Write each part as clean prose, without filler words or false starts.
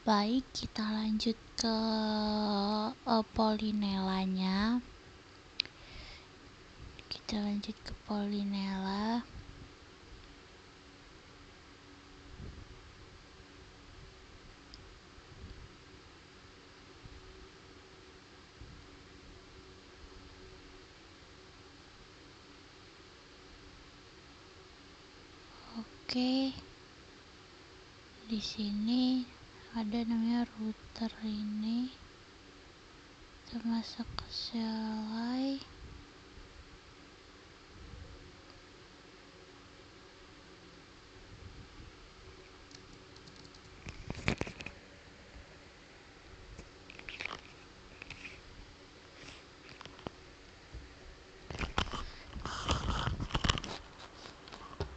Baik, kita lanjut ke Polinelanya. Kita lanjut ke Polinela. Oke. Di sini ada namanya router ini. Kita masuk ke CLI.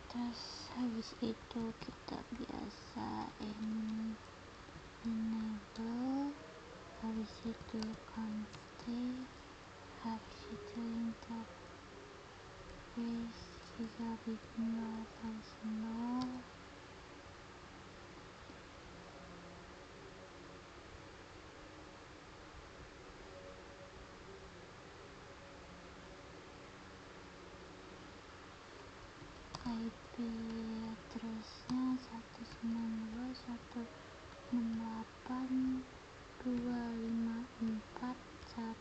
Terus habis itu kita biasain enable, habis itu config, habis itu interface gigabit 0/0. IP addressnya 192.168.254.1.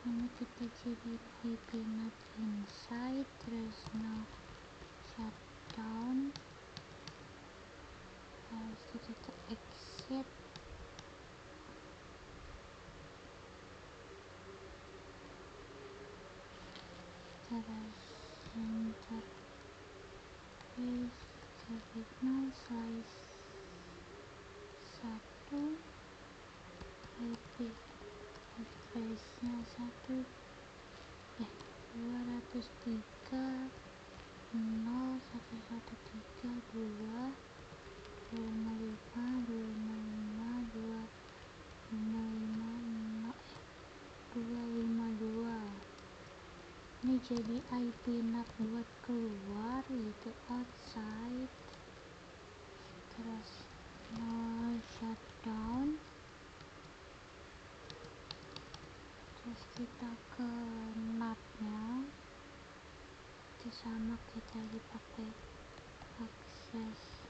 Ini kita jadi IP NAT inside, terus no shutdown. Habis itu kita exit, terus interface gigabit 0/1, IP addressnya 200.3.1.1.1.255.255.252. Ini jadi IP NAT buat keluar, yaitu outside, terus no shutdown. Terus kita ke NAT nya itu sama, kita dipakai akses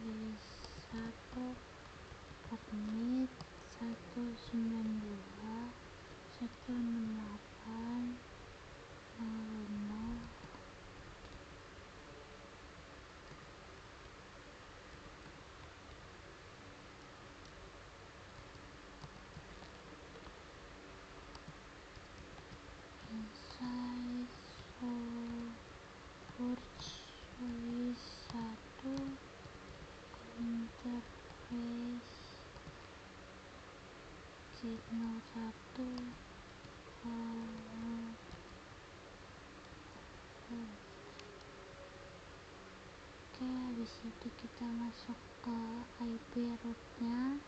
list 1 permit 192.168.00. Inside purge list 1 interface git 01. Oke, habis itu kita masuk ke IP rootnya.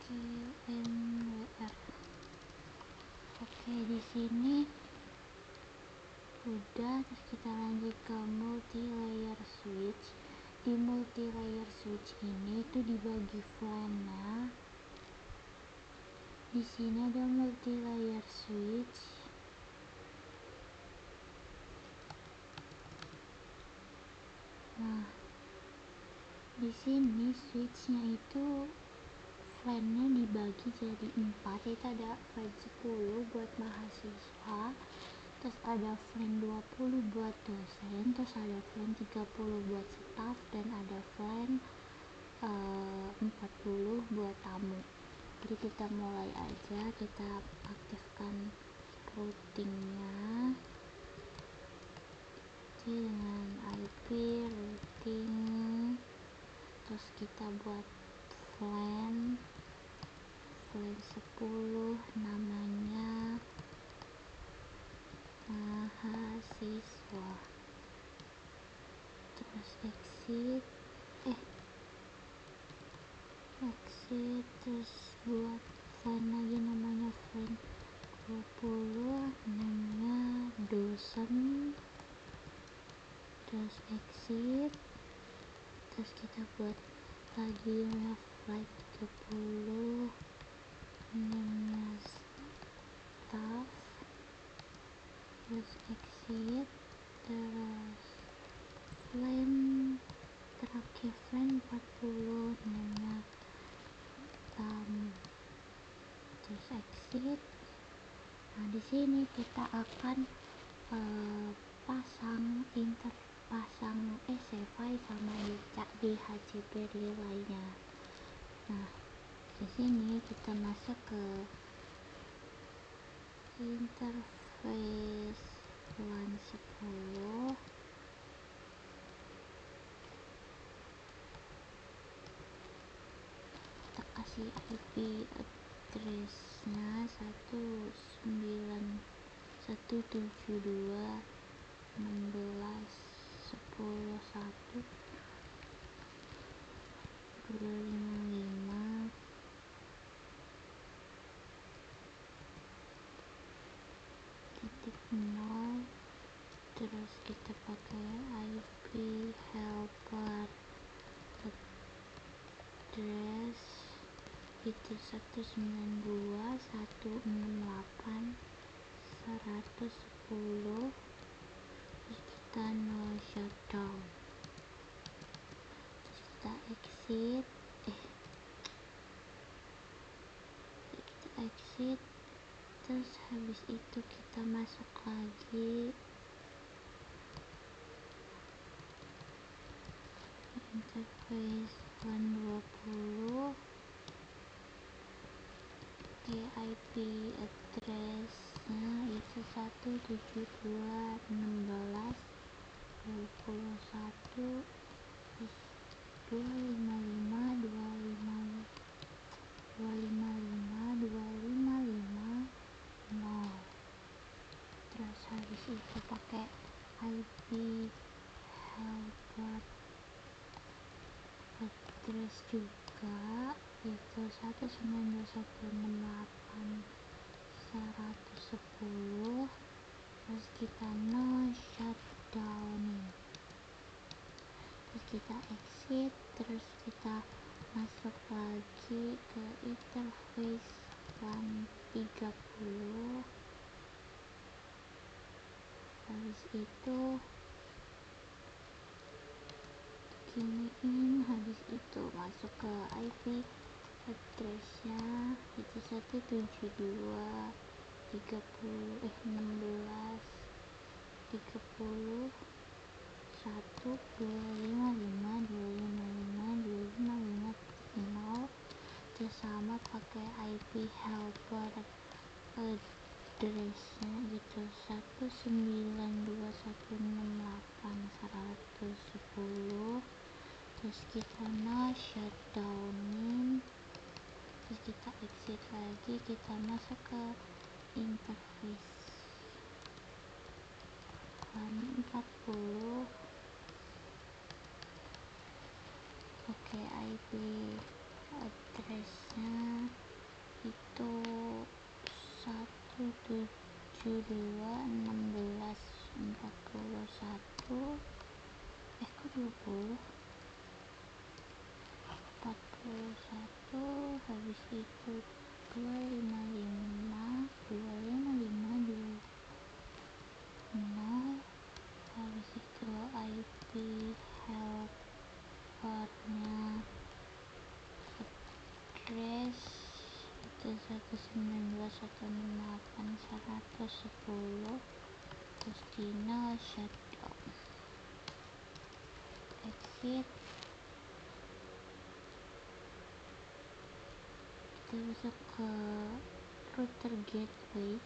KNWR. Oke, di sini udah. Terus kita lanjut ke multi-layer switch. Di multi-layer switch ini tuh dibagi VLAN-nya. Di sini ada multi-layer switch. Nah, di sini switchnya itu VLAN-nya dibagi jadi 4, yaitu ada VLAN 10 buat mahasiswa, terus ada VLAN 20 buat dosen, terus ada VLAN 30 buat staff, dan ada VLAN 40 buat tamu. Jadi kita mulai aja, kita aktifkan routingnya dengan IP routing terus kita buat plan 10 namanya mahasiswa, terus exit terus buat plan lagi namanya plan 20 namanya dosen, terus exit, terus kita buat lagi namanya flight 30 namanya staff, terus exit, terus plan terakhir plan 40 namanya tamu, terus exit. Nah, di sini kita akan pasang SFI sama di HCP lainnya. Nah, di sini kita masuk ke interface LAN 10. Kita kasih IP address-nya 1.11.255.0, terus kita pakai IP helper address itu 192.168.110, terus kita no shutdown, terus kita exit terus habis itu kita masuk lagi interface 120 IP address-nya itu 172.16.21 terus 255.255.255.0, terus habis itu pakai IP helper address juga itu 192.168.110, terus kita no shutdowning, terus kita exit, terus kita masuk lagi ke interface LAN 30. Habis itu giniin, habis itu masuk ke IP address-nya itu 172.1.255.255.255.0, terus sama pakai IP helper address-nya itu 192.168.110, terus kita no shutdownin, terus kita exit lagi, kita masuk ke interface LAN 40 pakai IP address-nya itu 172.16.41 kok 20 41, habis itu 255.255.200, habis itu IP helpernya address itu 192.168.110, terus di no shutdown, exit, kita masuk ke router gateway,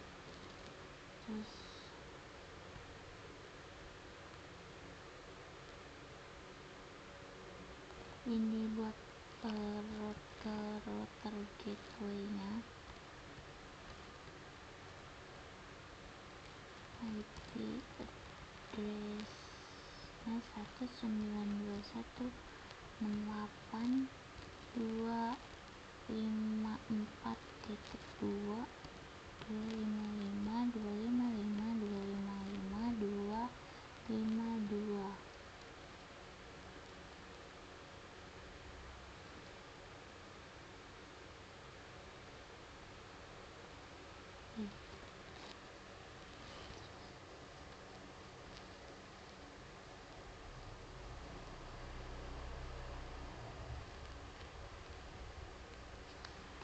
terus ini buat router gateway-nya. IP address-nya 192.168.255.255.255.255.252.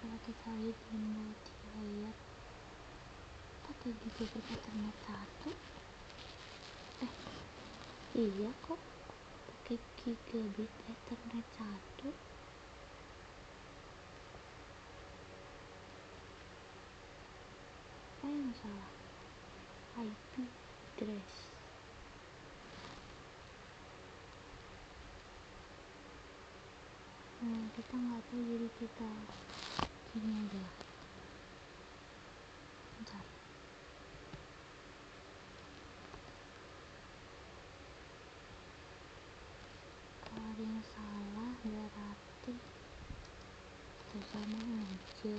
Kalau kita lihat di multi layer, pakai juga Ethernet 1. Iya kok, pakai gigabit Ethernet 1. Apa yang salah? IP address. Kita nggak tahu, jadi kita gini aja. Bentar. Kalau ada yang salah berarti itu sama aja.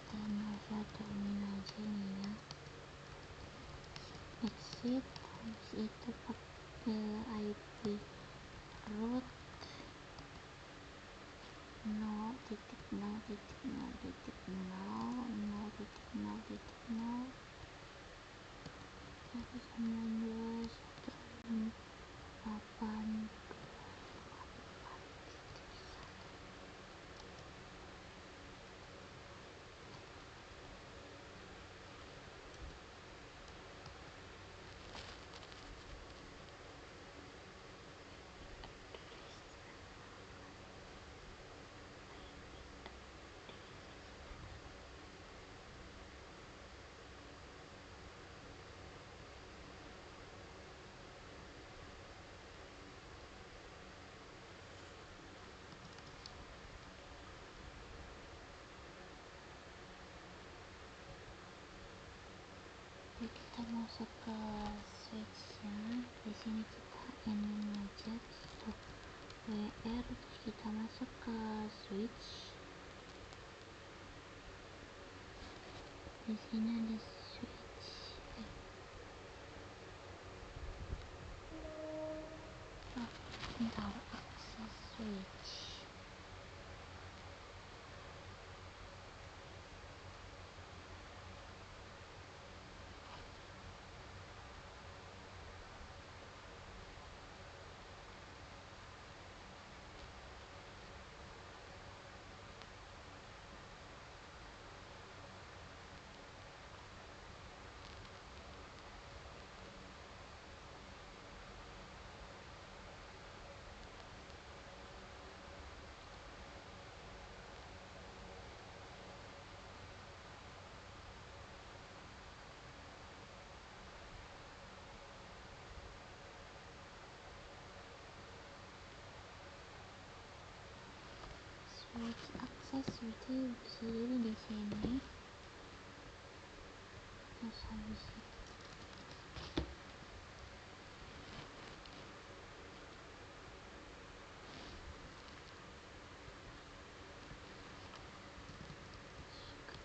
Kita shutdown aja nih ya. Exit, habis itu pakai IP root 0.0.0.0.0 192.168. Jadi kita masuk ke switch-nya. Di sini kita ending aja, stop WR, terus kita masuk ke switch. Di sini ada switch. Bentar, akses switch. Switch akses switch bisa jadi di sini. Terus habis itu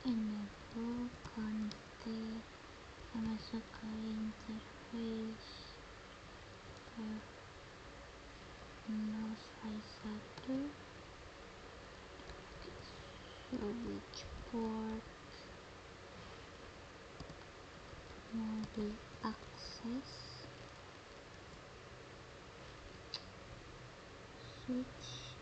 enable content, kita masuk ke interface mouse file 1, switch port mau diakses, switch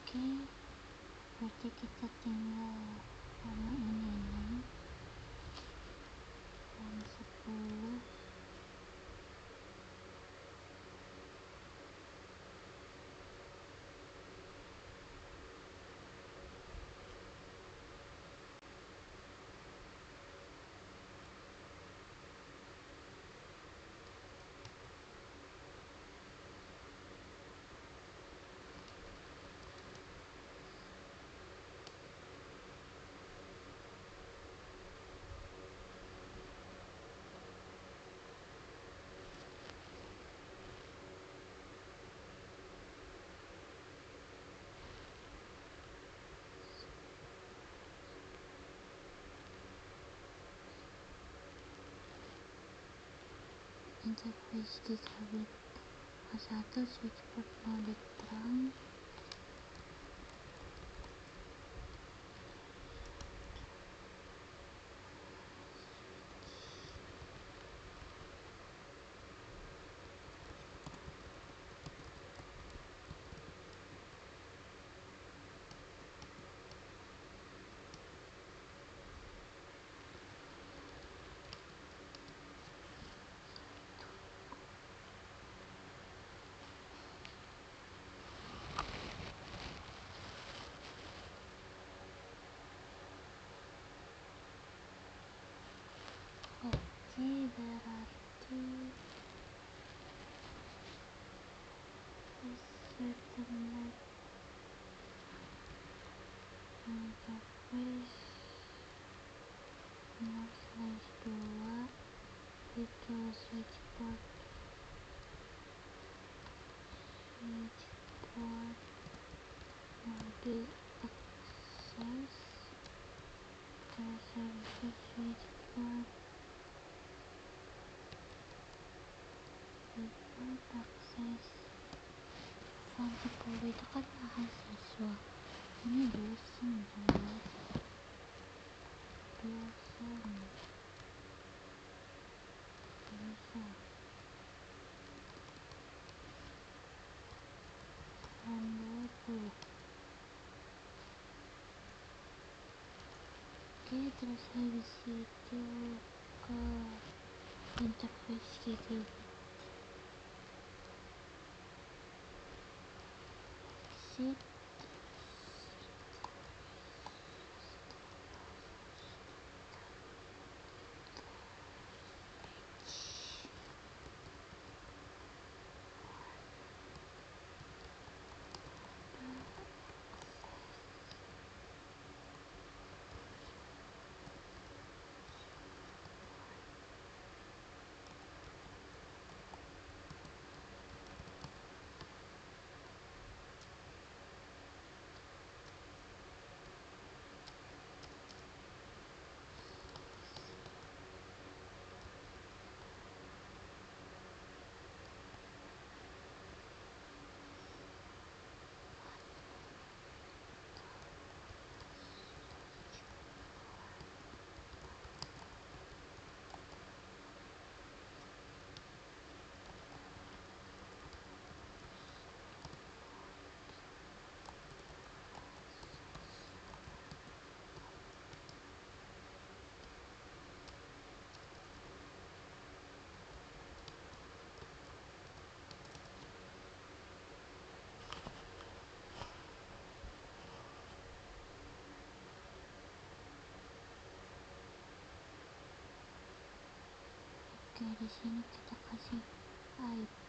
Oke, berarti kita tinggal ramein ini jam 10. Interface gigabit A1 switchboard mode terang. Oke, berarti setengah interface 0/2 virtual switchboard mode access service switchboard access font 10 itu kan mahasiswa, ini dosen coy, dosen bisa handle tuh. Oke, terus habis itu ke interface gigabit exit. Oke, di sini kita kasih IP.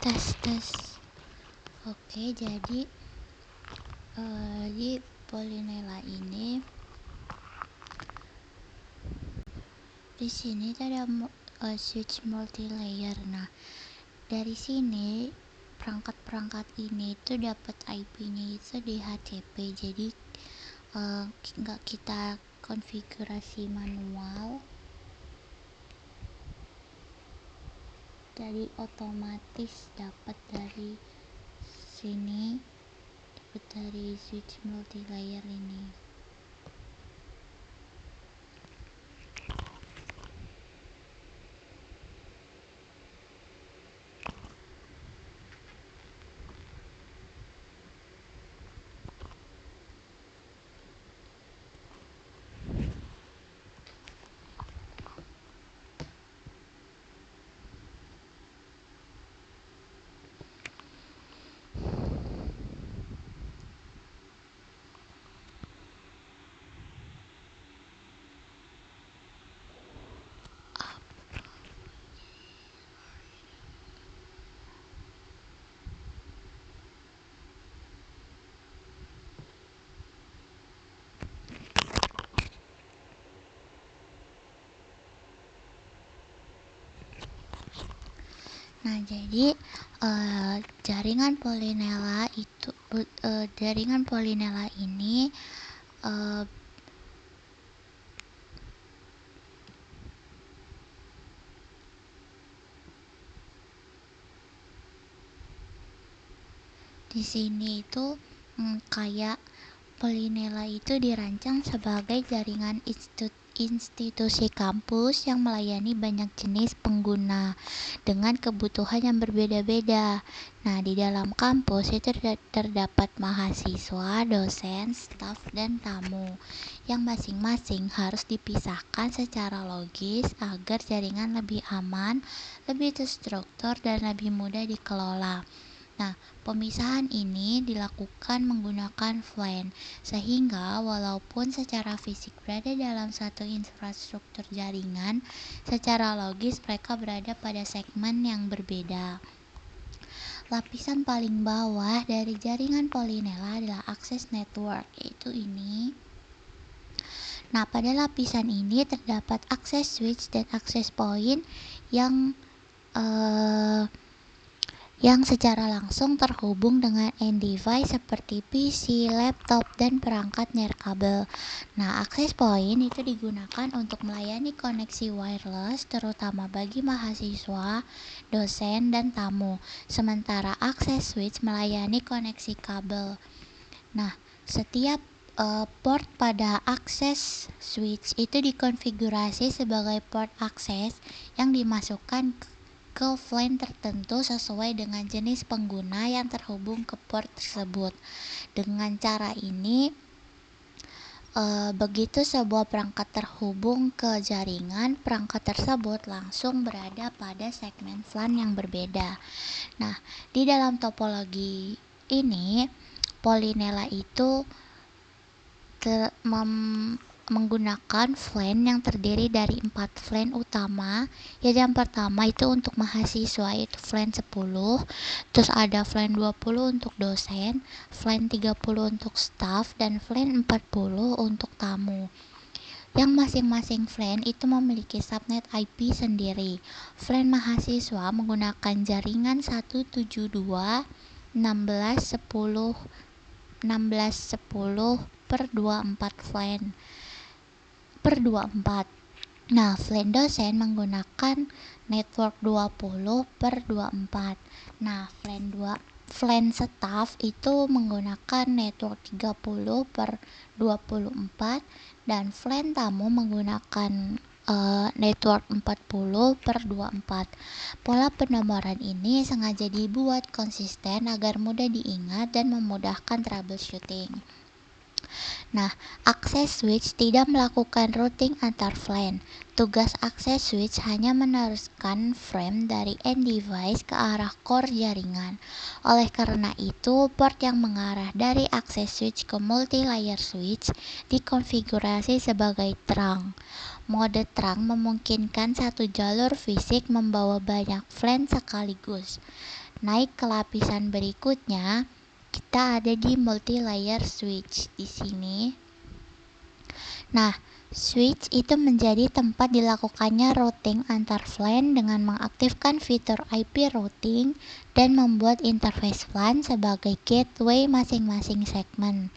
tes. Oke, jadi di Polinela ini di sini ada switch multi-layer. Nah, dari sini perangkat ini itu dapat IP-nya itu di HCP. Jadi nggak kita konfigurasi manual, jadi otomatis dapat dari sini, dapat dari switch multi-layer ini. Nah, jadi jaringan Polinela ini di sini itu kayak Polinela itu dirancang sebagai jaringan institusi kampus yang melayani banyak jenis pengguna dengan kebutuhan yang berbeda-beda. Nah, di dalam kampus itu terdapat mahasiswa, dosen, staf, dan tamu yang masing-masing harus dipisahkan secara logis agar jaringan lebih aman, lebih terstruktur, dan lebih mudah dikelola. Nah, pemisahan ini dilakukan menggunakan VLAN, sehingga walaupun secara fisik berada dalam satu infrastruktur jaringan, secara logis mereka berada pada segmen yang berbeda. Lapisan paling bawah dari jaringan Polinela adalah access network, yaitu ini. Nah, pada lapisan ini terdapat access switch dan access point yang secara langsung terhubung dengan end device seperti PC, laptop, dan perangkat nirkabel. Nah, access point itu digunakan untuk melayani koneksi wireless terutama bagi mahasiswa, dosen, dan tamu. Sementara access switch melayani koneksi kabel. Nah, setiap port pada access switch itu dikonfigurasi sebagai port akses yang dimasukkan ke VLAN tertentu sesuai dengan jenis pengguna yang terhubung ke port tersebut. Dengan cara ini, begitu sebuah perangkat terhubung ke jaringan, perangkat tersebut langsung berada pada segmen VLAN yang berbeda. Nah, di dalam topologi ini, Polinela itu menggunakan VLAN yang terdiri dari 4 VLAN utama. Yang pertama itu untuk mahasiswa, yaitu VLAN 10, terus ada VLAN 20 untuk dosen, VLAN 30 untuk staff, dan VLAN 40 untuk tamu. Yang masing-masing VLAN itu memiliki subnet IP sendiri. VLAN mahasiswa menggunakan jaringan 172.16.10/24 VLAN per 24. Nah, VLAN dosen menggunakan network 20/24. Nah, VLAN staff itu menggunakan network 30/24 dan VLAN tamu menggunakan network 40/24. Pola penomoran ini sengaja dibuat konsisten agar mudah diingat dan memudahkan troubleshooting. Nah, access switch tidak melakukan routing antar VLAN. Tugas access switch hanya meneruskan frame dari end device ke arah core jaringan. Oleh karena itu, port yang mengarah dari access switch ke multi-layer switch dikonfigurasi sebagai trunk. Mode trunk memungkinkan satu jalur fisik membawa banyak VLAN sekaligus. Naik ke lapisan berikutnya, kita ada di multi-layer switch di sini. Nah, switch itu menjadi tempat dilakukannya routing antar VLAN dengan mengaktifkan fitur IP routing dan membuat interface VLAN sebagai gateway masing-masing segmen.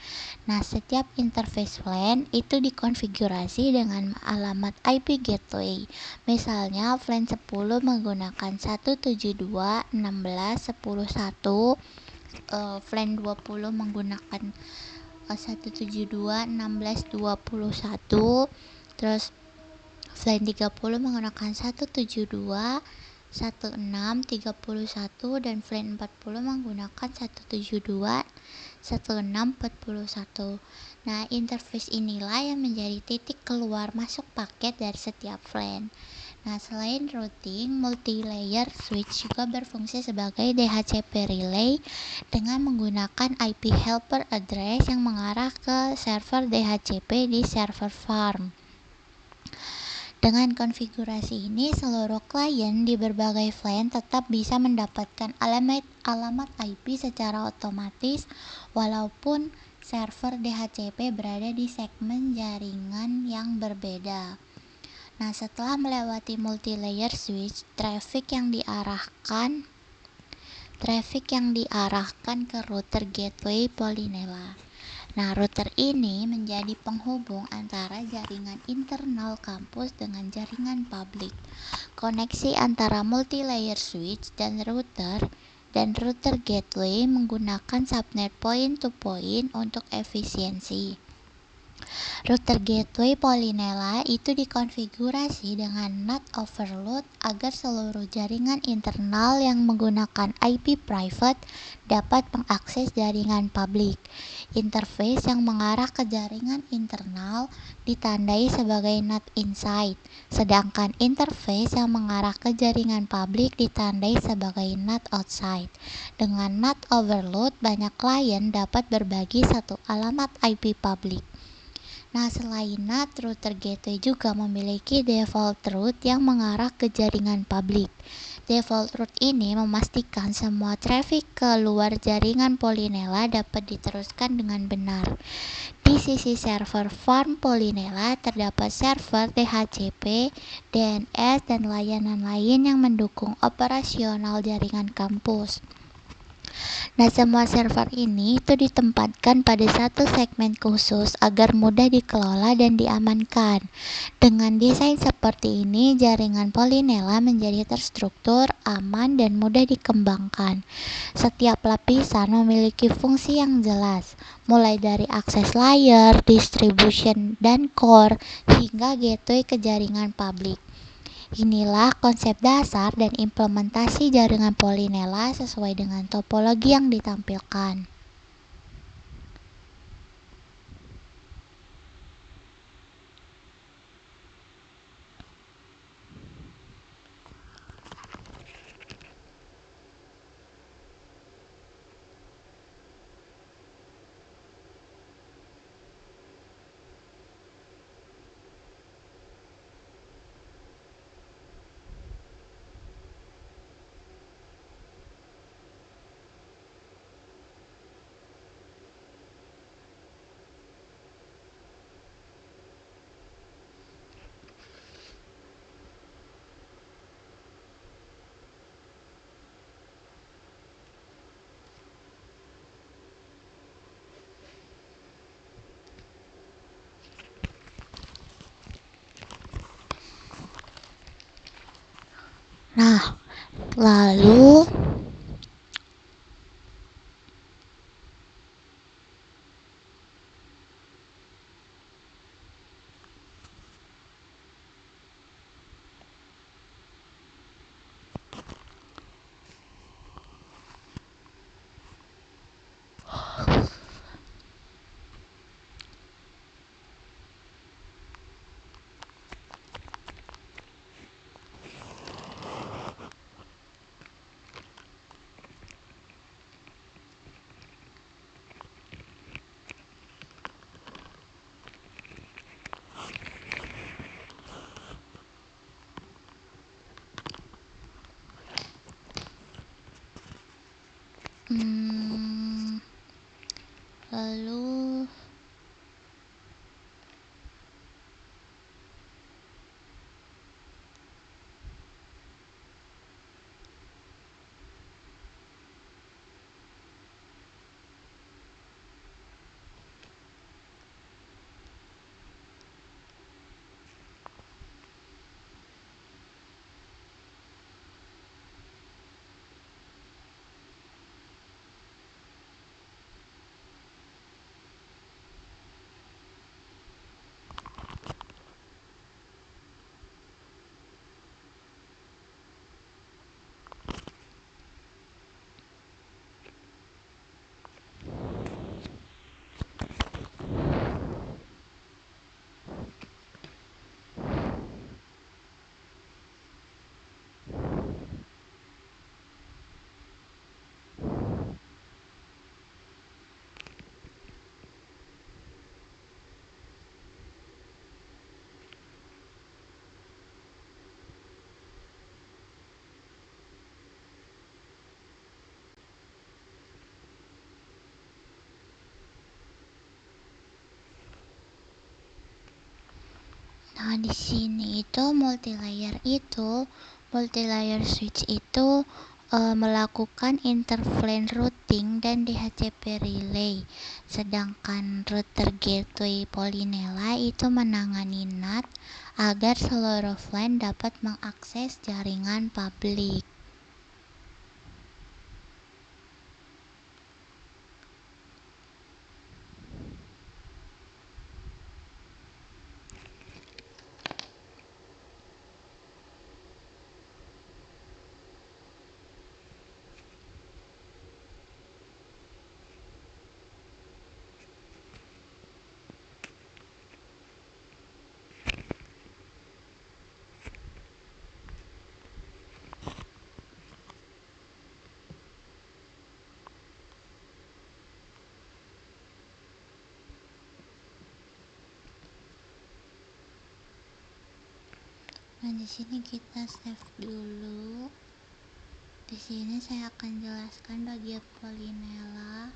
Nah, setiap interface VLAN itu dikonfigurasi dengan alamat IP gateway. Misalnya, VLAN 10 menggunakan 172.16.10.1, VLAN 20 menggunakan 172.16.20.1, terus VLAN 30 menggunakan 172.16.30.1, dan VLAN 40 menggunakan 172.16.40.1. Nah, interface inilah yang menjadi titik keluar masuk paket dari setiap VLAN. Nah, selain routing, multi-layer switch juga berfungsi sebagai DHCP relay dengan menggunakan IP helper address yang mengarah ke server DHCP di server farm. Dengan konfigurasi ini, seluruh klien di berbagai VLAN tetap bisa mendapatkan alamat IP secara otomatis walaupun server DHCP berada di segmen jaringan yang berbeda. Nah, setelah melewati multi-layer switch, traffic yang diarahkan ke router gateway Polinela. Nah, router ini menjadi penghubung antara jaringan internal kampus dengan jaringan publik. Koneksi antara multi-layer switch dan router gateway menggunakan subnet point-to-point untuk efisiensi. Router gateway Polinela itu dikonfigurasi dengan NAT overload agar seluruh jaringan internal yang menggunakan IP private dapat mengakses jaringan publik. Interface yang mengarah ke jaringan internal ditandai sebagai NAT inside, sedangkan interface yang mengarah ke jaringan publik ditandai sebagai NAT outside. Dengan NAT overload, banyak klien dapat berbagi satu alamat IP publik. Nah, selain NAT, router gateway juga memiliki default route yang mengarah ke jaringan publik. Default route ini memastikan semua traffic ke luar jaringan Polinela dapat diteruskan dengan benar. Di sisi server farm Polinela terdapat server DHCP, DNS, dan layanan lain yang mendukung operasional jaringan kampus. Nah, semua server ini itu ditempatkan pada satu segmen khusus agar mudah dikelola dan diamankan. Dengan desain seperti ini, jaringan Polinela menjadi terstruktur, aman, dan mudah dikembangkan. Setiap lapisan memiliki fungsi yang jelas, mulai dari akses layer, distribution, dan core, hingga gateway ke jaringan publik. Inilah konsep dasar dan implementasi jaringan Polinela sesuai dengan topologi yang ditampilkan. Nah, lalu Lalu di sini itu multilayer switch itu melakukan interplane routing dan DHCP relay, sedangkan router gateway Polinela itu menangani NAT agar seluruh LAN dapat mengakses jaringan publik. Nah, di sini kita save dulu. Di sini saya akan jelaskan bagian Polinela.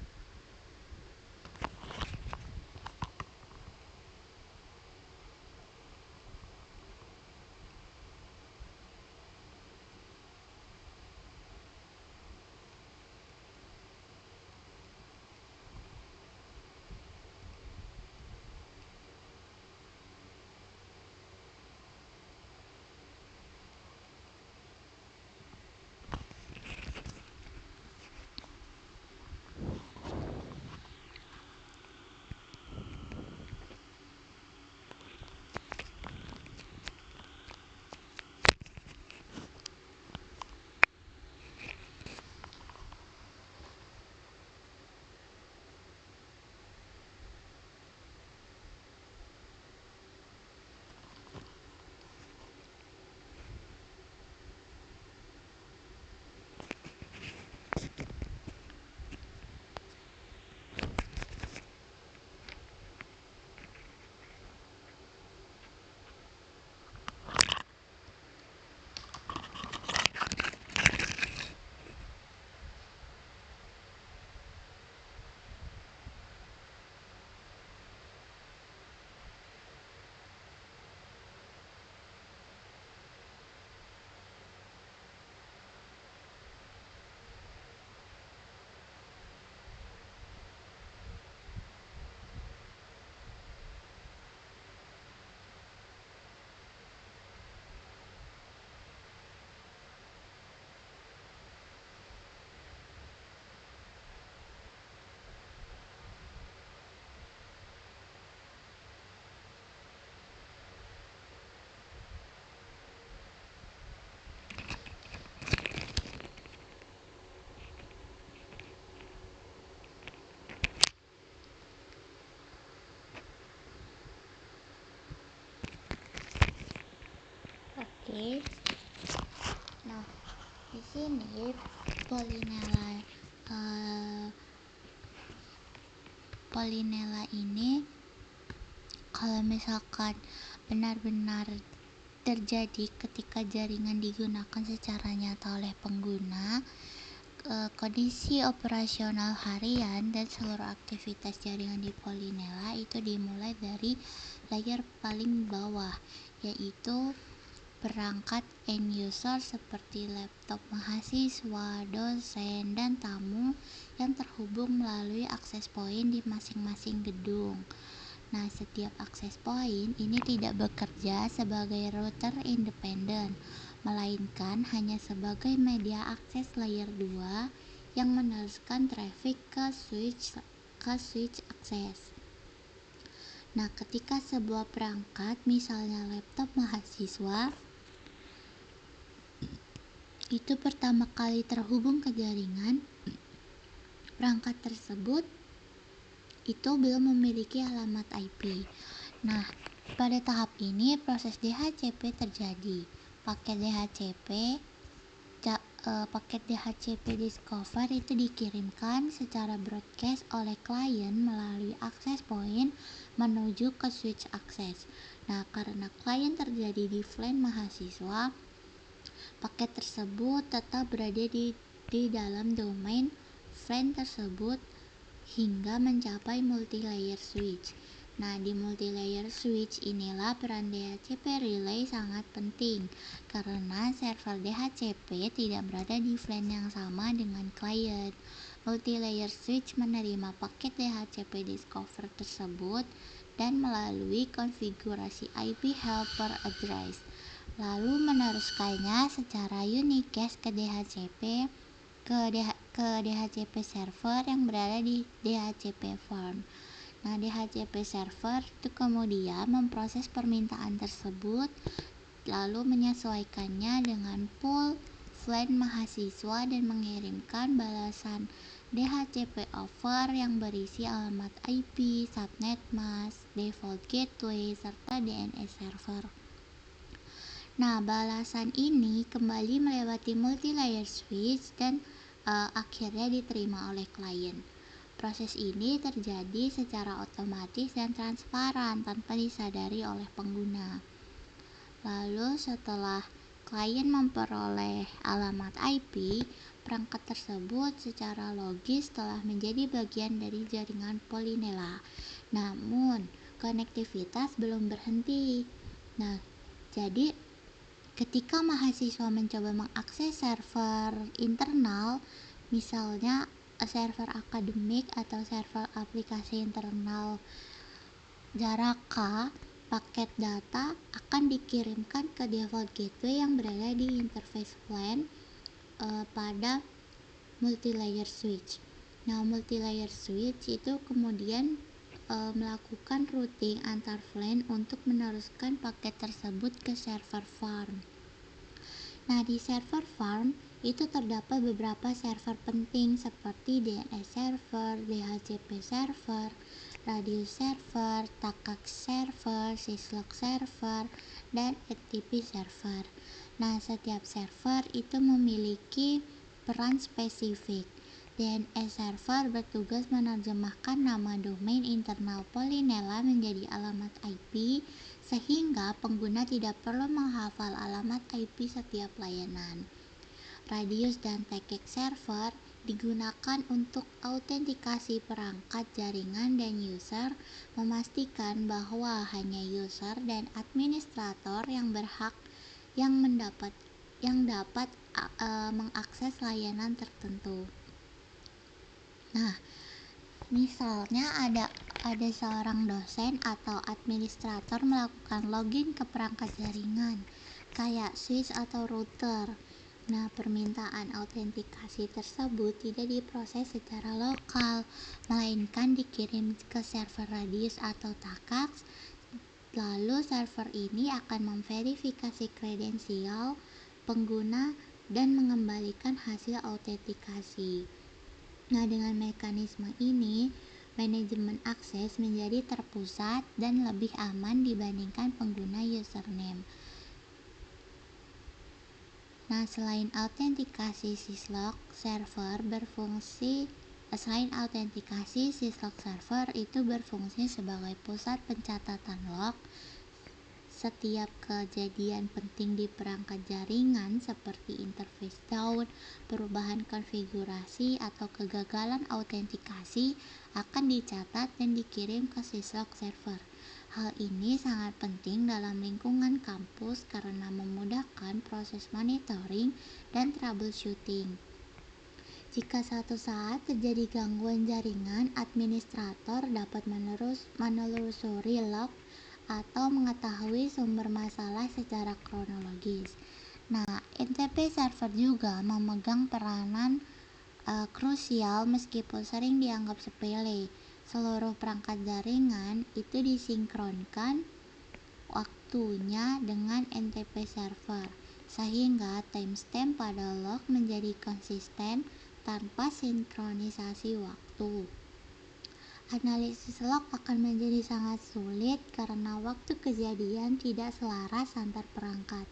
Oke. Nah, di sini Polinela ini kalau misalkan benar-benar terjadi ketika jaringan digunakan secara nyata oleh pengguna, kondisi operasional harian dan seluruh aktivitas jaringan di Polinela itu dimulai dari layer paling bawah, yaitu perangkat end user seperti laptop mahasiswa, dosen, dan tamu yang terhubung melalui akses point di masing-masing gedung. Nah, setiap akses point ini tidak bekerja sebagai router independen, melainkan hanya sebagai media akses layer 2 yang meneruskan traffic ke switch akses. Nah, ketika sebuah perangkat, misalnya laptop mahasiswa, itu pertama kali terhubung ke jaringan, perangkat tersebut itu belum memiliki alamat IP. Nah, pada tahap ini proses DHCP terjadi. Paket DHCP discover itu dikirimkan secara broadcast oleh klien melalui access point menuju ke switch akses. Nah, karena klien terjadi di VLAN mahasiswa, paket tersebut tetap berada di dalam domain VLAN tersebut hingga mencapai multi-layer switch. Nah, di multi-layer switch inilah peran DHCP relay sangat penting karena server DHCP tidak berada di VLAN yang sama dengan klien. Multi-layer switch menerima paket DHCP discover tersebut dan melalui konfigurasi IP helper address, lalu meneruskannya secara unicast ke DHCP server yang berada di DHCP farm. Nah, DHCP server itu kemudian memproses permintaan tersebut lalu menyesuaikannya dengan pool VLAN mahasiswa dan mengirimkan balasan DHCP over yang berisi alamat IP, subnet mask, default gateway, serta DNS server. Nah, balasan ini kembali melewati multi-layer switch dan akhirnya diterima oleh klien. Proses ini terjadi secara otomatis dan transparan tanpa disadari oleh pengguna. Lalu setelah klien memperoleh alamat IP, perangkat tersebut secara logis telah menjadi bagian dari jaringan Polinela. Namun, konektivitas belum berhenti. Nah, jadi ketika mahasiswa mencoba mengakses server internal, misalnya server akademik atau server aplikasi internal Jaraka, paket data akan dikirimkan ke default gateway yang berada di interface VLAN pada multi-layer switch. Nah, multi-layer switch itu kemudian melakukan routing antar VLAN untuk meneruskan paket tersebut ke server farm. Nah, di server farm itu terdapat beberapa server penting seperti DNS server, DHCP server, Radius server, Takak server, Syslog server, dan FTP server. Nah, setiap server itu memiliki peran spesifik. DNS server bertugas menerjemahkan nama domain internal Polinela menjadi alamat IP sehingga pengguna tidak perlu menghafal alamat IP setiap layanan. Radius dan Takak server digunakan untuk autentikasi perangkat jaringan dan user, memastikan bahwa hanya user dan administrator yang dapat mengakses layanan tertentu. Nah, misalnya ada seorang dosen atau administrator melakukan login ke perangkat jaringan kayak switch atau router. Nah, permintaan autentikasi tersebut tidak diproses secara lokal, melainkan dikirim ke server Radius atau Takak. Lalu server ini akan memverifikasi kredensial pengguna dan mengembalikan hasil autentikasi. Nah, dengan mekanisme ini, manajemen akses menjadi terpusat dan lebih aman dibandingkan pengguna username. Nah, selain autentikasi Syslog server itu berfungsi sebagai pusat pencatatan log setiap kejadian penting di perangkat jaringan seperti interface down, perubahan konfigurasi, atau kegagalan autentikasi akan dicatat dan dikirim ke syslog server. Hal ini sangat penting dalam lingkungan kampus karena memudahkan proses monitoring dan troubleshooting. Jika suatu saat terjadi gangguan jaringan, administrator dapat menelusuri log atau mengetahui sumber masalah secara kronologis. Nah, NTP server juga memegang peranan krusial meskipun sering dianggap sepele. Seluruh perangkat jaringan itu disinkronkan waktunya dengan NTP server, sehingga timestamp pada log menjadi konsisten tanpa sinkronisasi waktu. Analisis log akan menjadi sangat sulit karena waktu kejadian tidak selaras antar perangkat.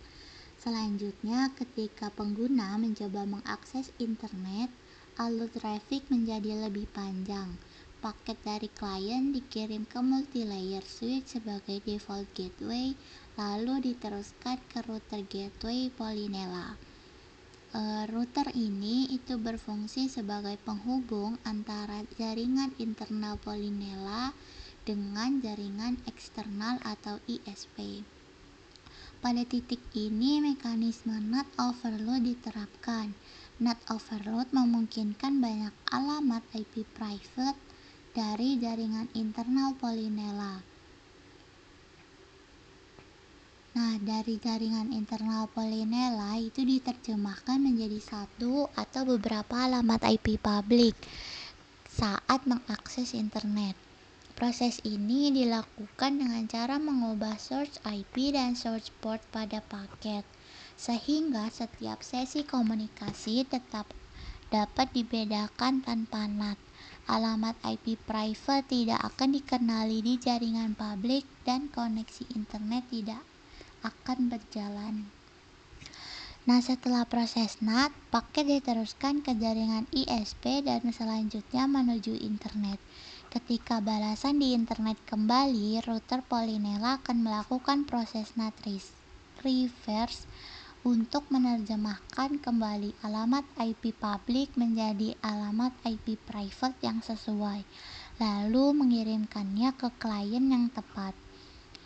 Selanjutnya, ketika pengguna mencoba mengakses internet, alur traffic menjadi lebih panjang. Paket dari klien dikirim ke multilayer switch sebagai default gateway, lalu diteruskan ke router gateway Polinela. Router ini itu berfungsi sebagai penghubung antara jaringan internal Polinela dengan jaringan eksternal atau ISP. Pada titik ini mekanisme NAT overload diterapkan. NAT overload memungkinkan banyak alamat IP private dari jaringan internal Polinela. Nah, dari jaringan internal Polinela itu diterjemahkan menjadi satu atau beberapa alamat IP publik saat mengakses internet. Proses ini dilakukan dengan cara mengubah source IP dan source port pada paket, sehingga setiap sesi komunikasi tetap dapat dibedakan tanpa NAT. Alamat IP private tidak akan dikenali di jaringan publik dan koneksi internet tidak akan berjalan. Nah, setelah proses NAT, paket diteruskan ke jaringan ISP dan selanjutnya menuju internet. Ketika balasan di internet kembali, router Polinela akan melakukan proses NAT reverse untuk menerjemahkan kembali alamat IP publik menjadi alamat IP private yang sesuai, lalu mengirimkannya ke klien yang tepat.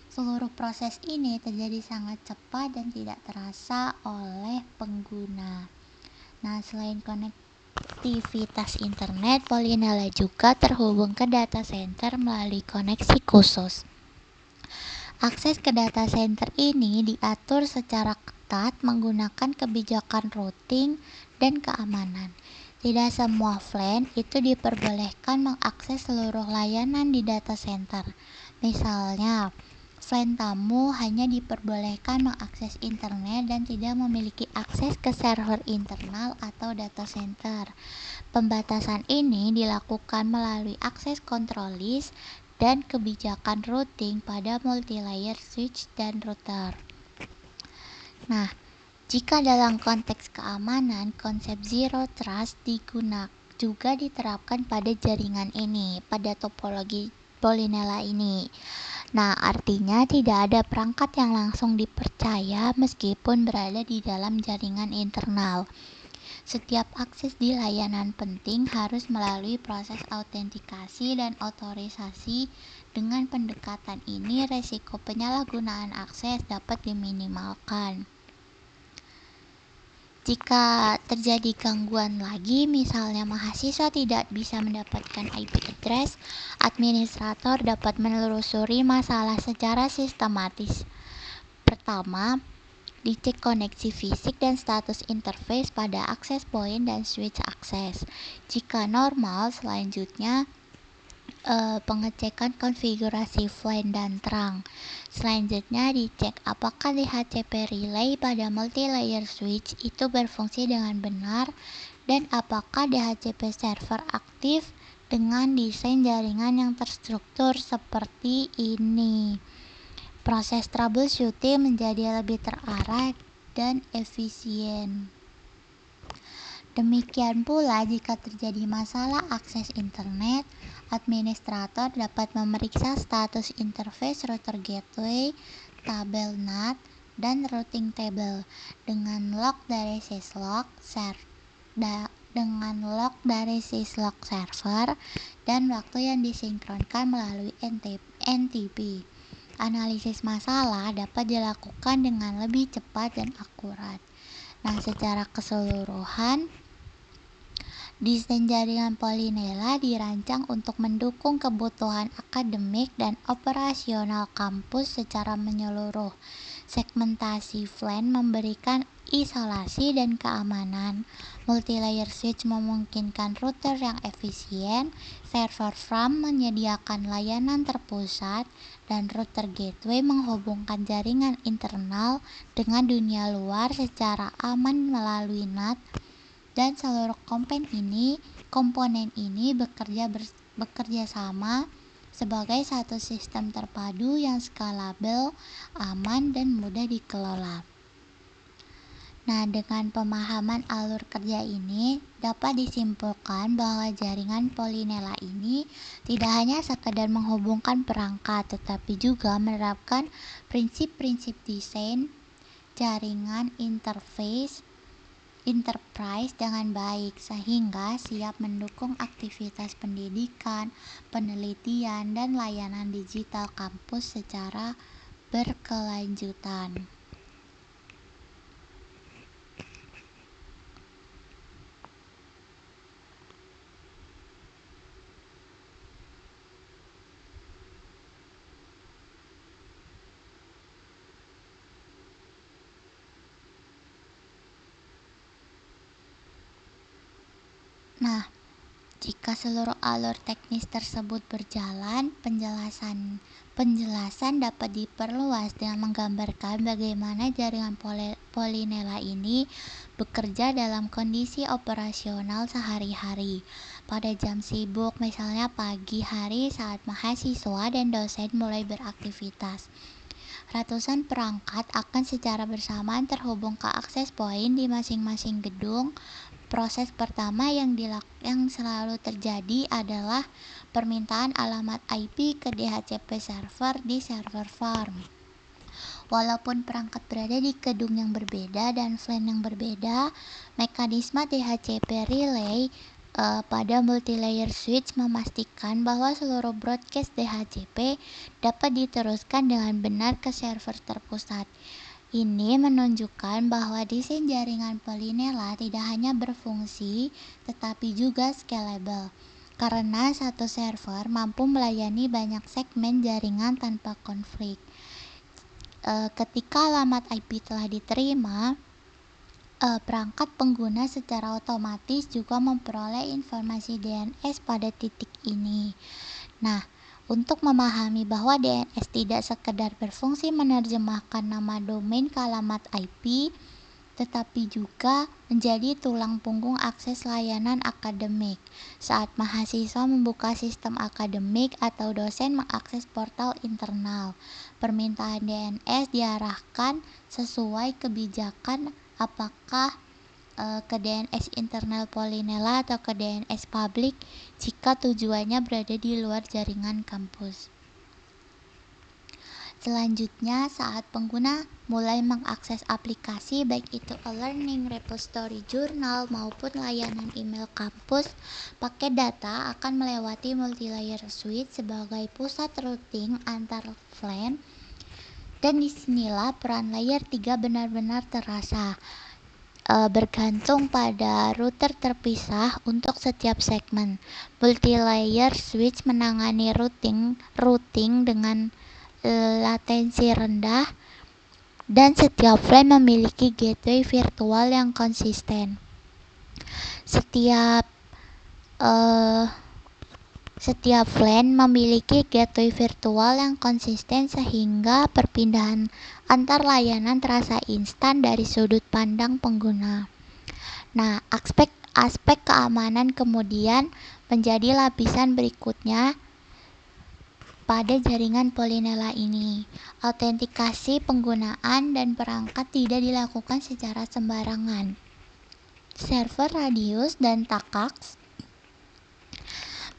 Seluruh proses ini terjadi sangat cepat dan tidak terasa oleh pengguna. Nah, selain konektivitas internet, Polinela juga terhubung ke data center melalui koneksi khusus. Akses ke data center ini diatur secara ketat menggunakan kebijakan routing dan keamanan. Tidak semua VLAN itu diperbolehkan mengakses seluruh layanan di data center. Misalnya, VLAN tamu hanya diperbolehkan mengakses internet dan tidak memiliki akses ke server internal atau data center. Pembatasan ini dilakukan melalui akses control list dan kebijakan routing pada multilayer switch dan router. Nah, jika dalam konteks keamanan, konsep Zero Trust juga diterapkan pada jaringan ini, pada topologi Polinela ini. Nah, artinya tidak ada perangkat yang langsung dipercaya meskipun berada di dalam jaringan internal. Setiap akses di layanan penting harus melalui proses autentikasi dan otorisasi. Dengan pendekatan ini, resiko penyalahgunaan akses dapat diminimalkan. Jika terjadi gangguan lagi, misalnya mahasiswa tidak bisa mendapatkan IP address, administrator dapat menelusuri masalah secara sistematis. Pertama, dicek koneksi fisik dan status interface pada access point dan switch akses. Jika normal, selanjutnya pengecekan konfigurasi VLAN dan terang. Selanjutnya dicek apakah DHCP relay pada multilayer switch itu berfungsi dengan benar dan apakah DHCP server aktif dengan desain jaringan yang terstruktur seperti ini. Proses troubleshooting menjadi lebih terarah dan efisien. Demikian pula jika terjadi masalah akses internet, administrator dapat memeriksa status interface router gateway tabel NAT, dan routing table dengan log dari syslog server dan waktu yang disinkronkan melalui NTP. Analisis masalah dapat dilakukan dengan lebih cepat dan akurat. Nah, secara keseluruhan, desain jaringan Polinela dirancang untuk mendukung kebutuhan akademik dan operasional kampus secara menyeluruh. Segmentasi VLAN memberikan isolasi dan keamanan. Multilayer switch memungkinkan router yang efisien. Server farm menyediakan layanan terpusat, dan router gateway menghubungkan jaringan internal dengan dunia luar secara aman melalui NAT. Dan seluruh komponen ini bekerja sama sebagai satu sistem terpadu yang skalabel, aman, dan mudah dikelola. Nah, dengan pemahaman alur kerja ini, dapat disimpulkan bahwa jaringan Polinela ini tidak hanya sekedar menghubungkan perangkat, tetapi juga menerapkan prinsip-prinsip desain jaringan enterprise dengan baik, sehingga siap mendukung aktivitas pendidikan, penelitian, dan layanan digital kampus secara berkelanjutan. Nah, jika seluruh alur teknis tersebut berjalan, penjelasan dapat diperluas dengan menggambarkan bagaimana jaringan Polinela ini bekerja dalam kondisi operasional sehari-hari. Pada jam sibuk, misalnya pagi hari saat mahasiswa dan dosen mulai beraktivitas, ratusan perangkat akan secara bersamaan terhubung ke akses point di masing-masing gedung. Proses pertama yang selalu terjadi adalah permintaan alamat IP ke DHCP server di server farm. Walaupun perangkat berada di gedung yang berbeda dan VLAN yang berbeda, mekanisme DHCP relay pada multilayer switch memastikan bahwa seluruh broadcast DHCP dapat diteruskan dengan benar ke server terpusat. Ini menunjukkan bahwa desain jaringan Polinela tidak hanya berfungsi, tetapi juga scalable, karena satu server mampu melayani banyak segmen jaringan tanpa konflik. Ketika alamat IP telah diterima, perangkat pengguna secara otomatis juga memperoleh informasi DNS pada titik ini. Nah, untuk memahami bahwa DNS tidak sekedar berfungsi menerjemahkan nama domain ke alamat IP, tetapi juga menjadi tulang punggung akses layanan akademik. Saat mahasiswa membuka sistem akademik atau dosen mengakses portal internal, permintaan DNS diarahkan sesuai kebijakan, apakah ke DNS internal Polinela atau ke DNS publik jika tujuannya berada di luar jaringan kampus. Selanjutnya, saat pengguna mulai mengakses aplikasi, baik itu e-learning, repository jurnal, maupun layanan email kampus, paket data akan melewati multilayer switch sebagai pusat routing antar VLAN, dan disinilah peran layer 3 benar-benar terasa. Bergantung pada router terpisah untuk setiap segmen. Multilayer switch menangani routing dengan latensi rendah, dan setiap VLAN memiliki gateway virtual yang konsisten. Setiap VLAN memiliki gateway virtual yang konsisten sehingga perpindahan antar layanan terasa instan dari sudut pandang pengguna. Nah, aspek keamanan kemudian menjadi lapisan berikutnya pada jaringan Polinela ini. Autentikasi penggunaan dan perangkat tidak dilakukan secara sembarangan. Server Radius dan TACACS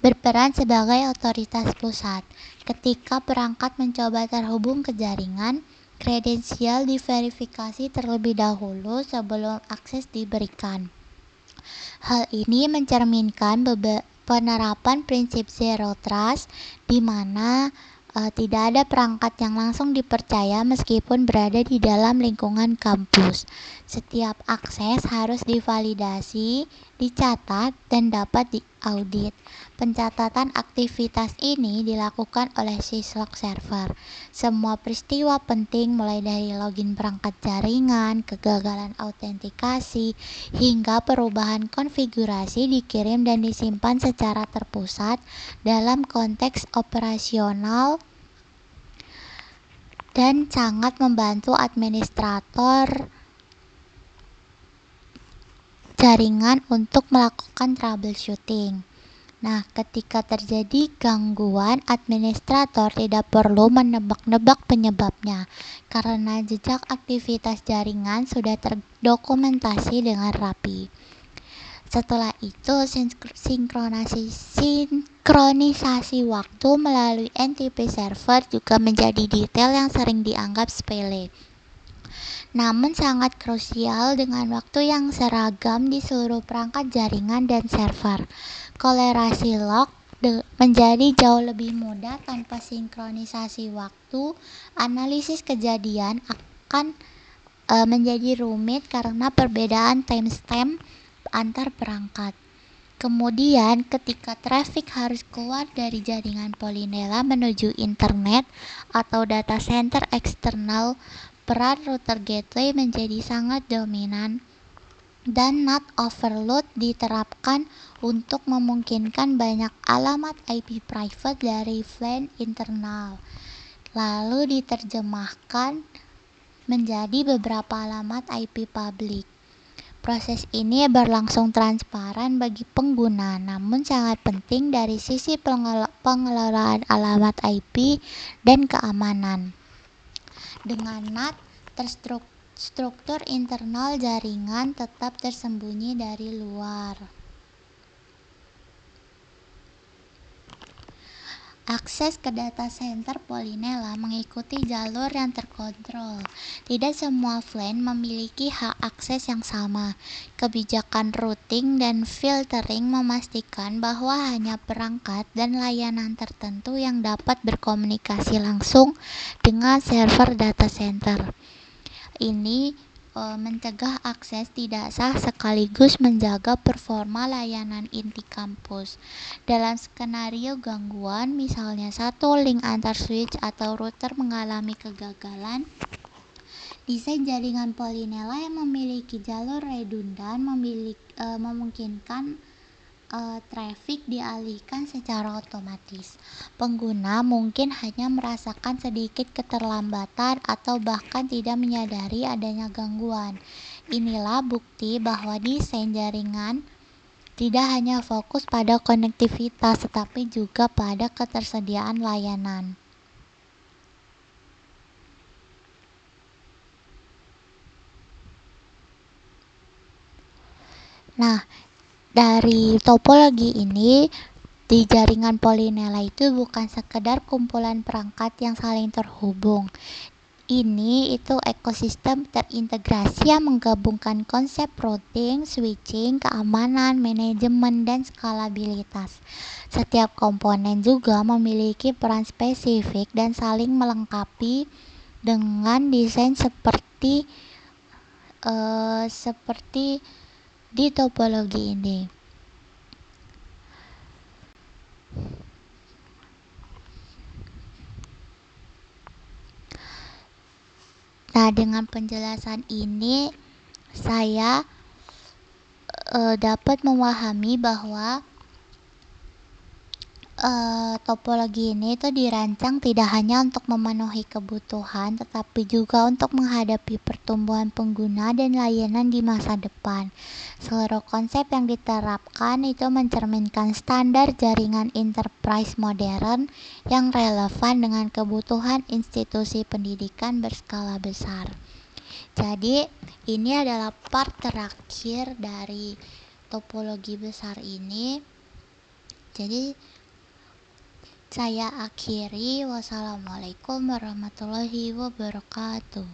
berperan sebagai otoritas pusat. Ketika perangkat mencoba terhubung ke jaringan, Kredensial diverifikasi terlebih dahulu sebelum akses diberikan. Hal ini mencerminkan penerapan prinsip zero trust, di mana tidak ada perangkat yang langsung dipercaya meskipun berada di dalam lingkungan kampus. Setiap akses harus divalidasi, dicatat, dan dapat diaudit. Pencatatan aktivitas ini dilakukan oleh syslog server. Semua peristiwa penting mulai dari login perangkat jaringan, kegagalan autentikasi, hingga perubahan konfigurasi dikirim dan disimpan secara terpusat dalam konteks operasional dan sangat membantu administrator jaringan untuk melakukan troubleshooting. Nah, ketika terjadi gangguan, administrator tidak perlu menebak-nebak penyebabnya, karena jejak aktivitas jaringan sudah terdokumentasi dengan rapi. Setelah itu, sinkronisasi waktu melalui NTP server juga menjadi detail yang sering dianggap sepele, namun sangat krusial dengan waktu yang seragam di seluruh perangkat jaringan dan server. Kolerasi log menjadi jauh lebih mudah tanpa sinkronisasi waktu. Analisis kejadian akan menjadi rumit karena perbedaan timestamp antar perangkat. Kemudian, ketika traffic harus keluar dari jaringan Polinela menuju internet atau data center eksternal, peran router gateway menjadi sangat dominan, dan NAT overload diterapkan untuk memungkinkan banyak alamat IP private dari VLAN internal, lalu diterjemahkan menjadi beberapa alamat IP public. Proses ini berlangsung transparan bagi pengguna, namun sangat penting dari sisi pengelolaan alamat IP dan keamanan. Dengan NAT, struktur internal jaringan tetap tersembunyi dari luar. Akses ke data center Polinela mengikuti jalur yang terkontrol. Tidak semua VLAN memiliki hak akses yang sama. Kebijakan routing dan filtering memastikan bahwa hanya perangkat dan layanan tertentu yang dapat berkomunikasi langsung dengan server data center. Ini mencegah akses tidak sah sekaligus menjaga performa layanan inti kampus. Dalam skenario gangguan, misalnya satu link antar switch atau router mengalami kegagalan, desain jaringan Polinela yang memiliki jalur redundan memungkinkan traffic dialihkan secara otomatis. Pengguna mungkin hanya merasakan sedikit keterlambatan atau bahkan tidak menyadari adanya gangguan. Inilah bukti bahwa desain jaringan tidak hanya fokus pada konektivitas, tetapi juga pada ketersediaan layanan. Nah, dari topologi ini, di jaringan Polinela itu bukan sekedar kumpulan perangkat yang saling terhubung. Itu ekosistem terintegrasi yang menggabungkan konsep routing, switching, keamanan, manajemen, dan skalabilitas. Setiap komponen juga memiliki peran spesifik dan saling melengkapi dengan desain seperti di topologi ini. Nah, dengan penjelasan ini saya dapat memahami bahwa topologi ini itu dirancang tidak hanya untuk memenuhi kebutuhan, tetapi juga untuk menghadapi pertumbuhan pengguna dan layanan di masa depan. Seluruh konsep yang diterapkan itu mencerminkan standar jaringan enterprise modern yang relevan dengan kebutuhan institusi pendidikan berskala besar. Jadi, ini adalah part terakhir dari topologi besar ini. Jadi, Saya akhiri, wassalamualaikum warahmatullahi wabarakatuh.